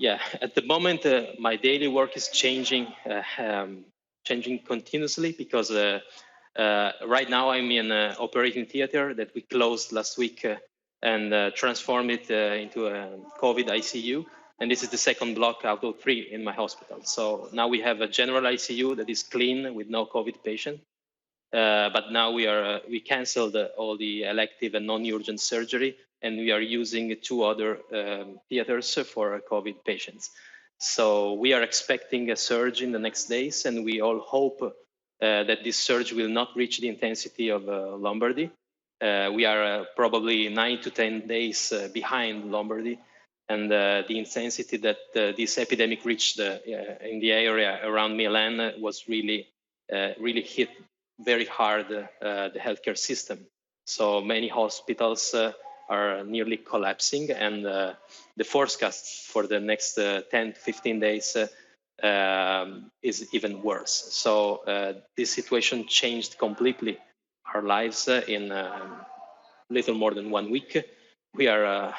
Yeah, at the moment, my daily work is changing continuously because right now I'm in an operating theater that we closed last week and transformed it into a COVID ICU. And this is the second block out of 3 in my hospital. So now we have a general ICU that is clean with no COVID patient. But now we canceled all the elective and non-urgent surgery, and we are using 2 other theaters for COVID patients. So we are expecting a surge in the next days, and we all hope that this surge will not reach the intensity of Lombardy. We are probably 9 to 10 days behind Lombardy, and the intensity that this epidemic reached in the area around Milan was really hit very hard the healthcare system. So many hospitals are nearly collapsing, and the forecast for the next 10 to 15 days is even worse. So this situation changed completely our lives in little more than 1 week. We are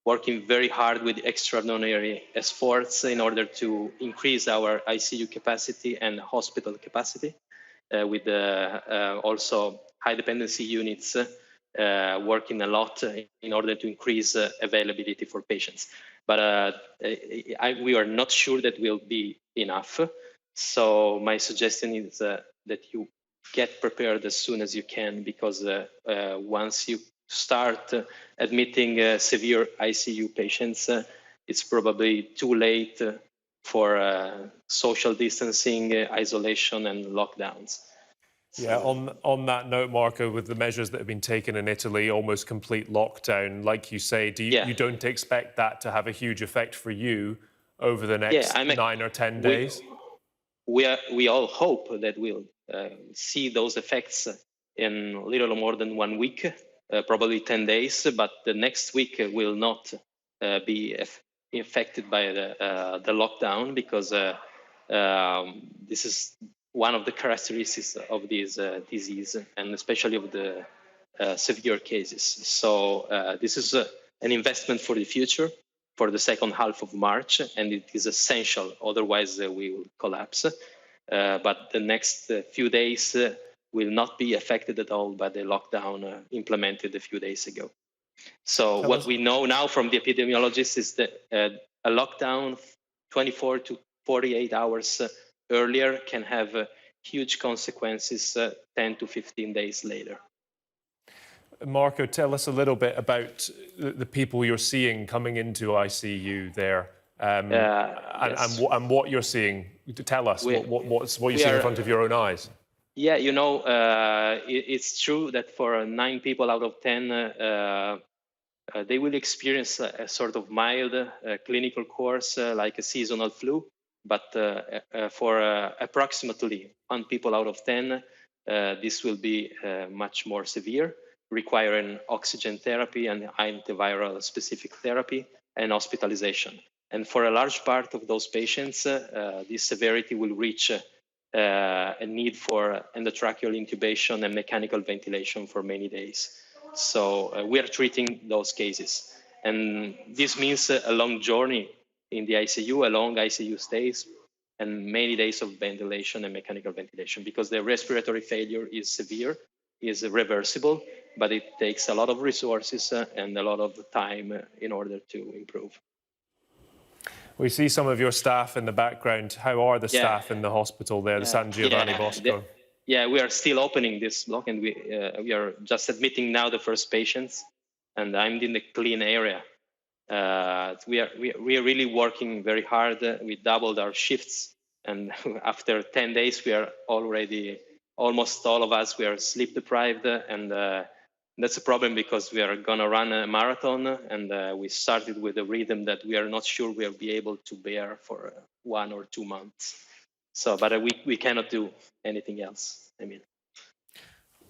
working very hard with extraordinary efforts in order to increase our ICU capacity and hospital capacity. With also high dependency units working a lot in order to increase availability for patients. But we are not sure that will be enough. So my suggestion is that you get prepared as soon as you can, because once you start admitting severe ICU patients, it's probably too late for social distancing, isolation, and lockdowns. Yeah, on that note, Marco, with the measures that have been taken in Italy, almost complete lockdown, like you say, you don't expect that to have a huge effect for you over the next 9 or 10 days? We all hope that we'll see those effects in a little more than 1 week, probably 10 days, but the next week will not be affected by the lockdown, because this is one of the characteristics of this disease, and especially of the severe cases. So this is an investment for the future, for the second half of March, and it is essential, otherwise we will collapse. But the next few days will not be affected at all by the lockdown implemented a few days ago. So what we know now from the epidemiologists is that a lockdown 24 to 48 hours earlier can have huge consequences 10 to 15 days later. Marco, tell us a little bit about the people you're seeing coming into ICU there, and what you're seeing. Tell us what you're seeing in front of your own eyes. Yeah, you know, it's true that for 9 people out of 10, they will experience a sort of mild clinical course like a seasonal flu. But for approximately 1 people out of 10, this will be much more severe, requiring oxygen therapy and antiviral specific therapy and hospitalization. And for a large part of those patients, this severity will reach a need for endotracheal intubation and mechanical ventilation for many days. So we are treating those cases. And this means a long journey in the ICU, a long ICU stays, and many days of ventilation and mechanical ventilation, because the respiratory failure is severe, is reversible, but it takes a lot of resources and a lot of time in order to improve. We see some of your staff in the background. How are the staff in the hospital there, the San Giovanni Bosco? We are still opening this block, and we are just admitting now the first patients, and I'm in the clean area. We are really working very hard. We doubled our shifts, and after 10 days, we are already, almost all of us, we are sleep deprived, and that's a problem because we are gonna run a marathon, and we started with a rhythm that we are not sure we'll be able to bear for 1 or 2 months. So, but we cannot do anything else, I mean.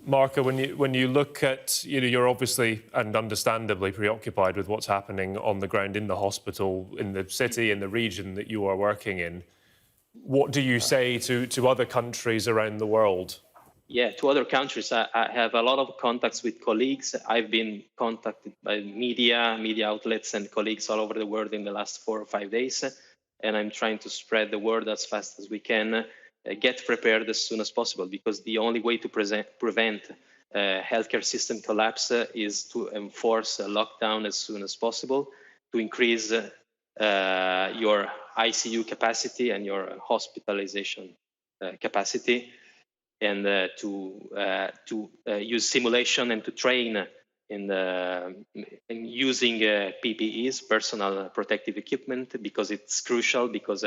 Marco, when you look at, you're obviously and understandably preoccupied with what's happening on the ground in the hospital, in the city, in the region that you are working in. What do you say to other countries around the world? to other countries. I have a lot of contacts with colleagues. I've been contacted by media outlets and colleagues all over the world in the last 4 or 5 days. And I'm trying to spread the word as fast as we can, get prepared as soon as possible, because the only way to prevent healthcare system collapse is to enforce a lockdown as soon as possible, to increase your ICU capacity and your hospitalization capacity, and to use simulation and to train in using PPEs, personal protective equipment, because it's crucial. Because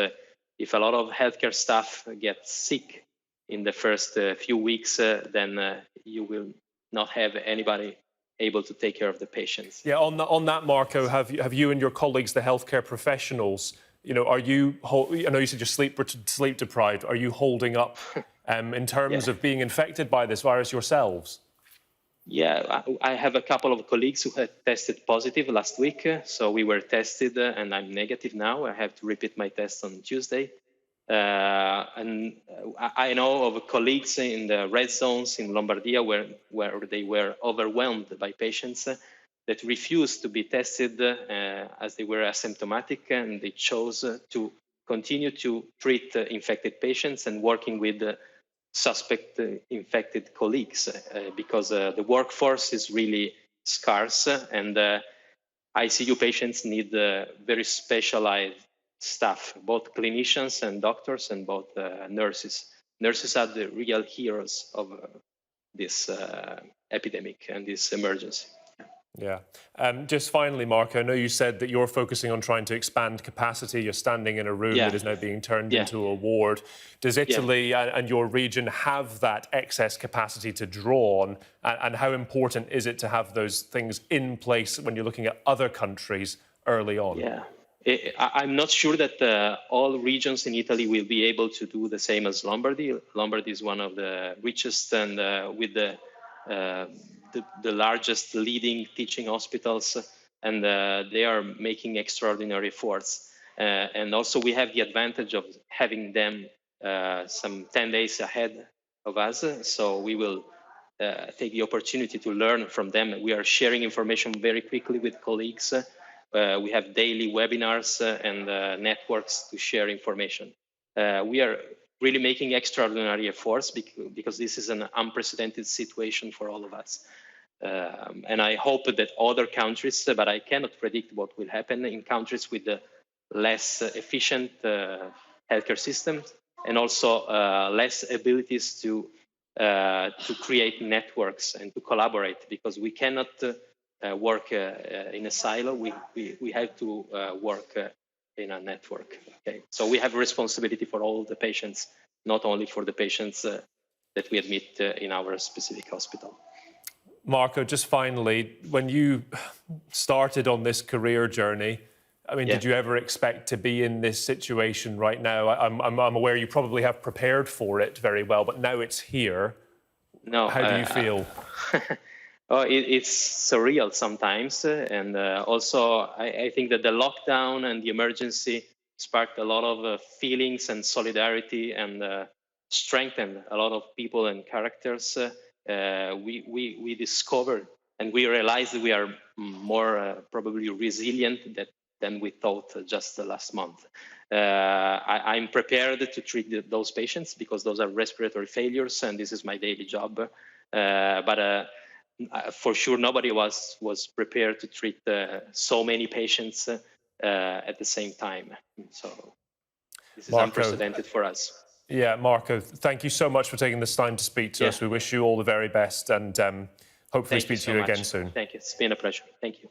if a lot of healthcare staff get sick in the first few weeks, then you will not have anybody able to take care of the patients. Yeah, on that, Marco, have you and your colleagues, the healthcare professionals, are you? I know you said you're sleep deprived. Are you holding up in terms of being infected by this virus yourselves? Yeah, I have a couple of colleagues who had tested positive last week. So we were tested, and I'm negative now. I have to repeat my test on Tuesday. And I know of colleagues in the red zones in Lombardia where they were overwhelmed by patients that refused to be tested as they were asymptomatic, and they chose to continue to treat infected patients and working with suspect infected colleagues because the workforce is really scarce, and ICU patients need very specialized staff, both clinicians and doctors, and both nurses. Nurses are the real heroes of this epidemic and this emergency. Yeah. Just finally, Marco, I know you said that you're focusing on trying to expand capacity. You're standing in a room that is now being turned into a ward. Does Italy and your region have that excess capacity to draw on? And how important is it to have those things in place when you're looking at other countries early on? Yeah. I'm not sure that all regions in Italy will be able to do the same as Lombardy. Lombardy is one of the richest and with the largest leading teaching hospitals, and they are making extraordinary efforts. And also we have the advantage of having them some 10 days ahead of us. So we will take the opportunity to learn from them. We are sharing information very quickly with colleagues. We have daily webinars and networks to share information. We are really making extraordinary efforts because this is an unprecedented situation for all of us. And I hope that other countries, but I cannot predict what will happen in countries with less efficient healthcare systems, and also less abilities to create networks and to collaborate, because we cannot work in a silo. We have to work in a network. Okay, so we have a responsibility for all the patients, not only for the patients that we admit in our specific hospital. Marco, just finally, when you started on this career journey, I mean, did you ever expect to be in this situation right now? I'm aware you probably have prepared for it very well, but now it's here. No. How do you feel? It's surreal sometimes. And also, I think that the lockdown and the emergency sparked a lot of feelings and solidarity, and strengthened a lot of people and characters. We discovered and we realized that we are more probably resilient than we thought just last month. I'm prepared to treat those patients because those are respiratory failures, and this is my daily job. But for sure, nobody was prepared to treat so many patients at the same time. So this is unprecedented for us. Yeah, Marco, thank you so much for taking this time to speak to us. We wish you all the very best, and hopefully speak to you again soon. Thank you. It's been a pleasure. Thank you.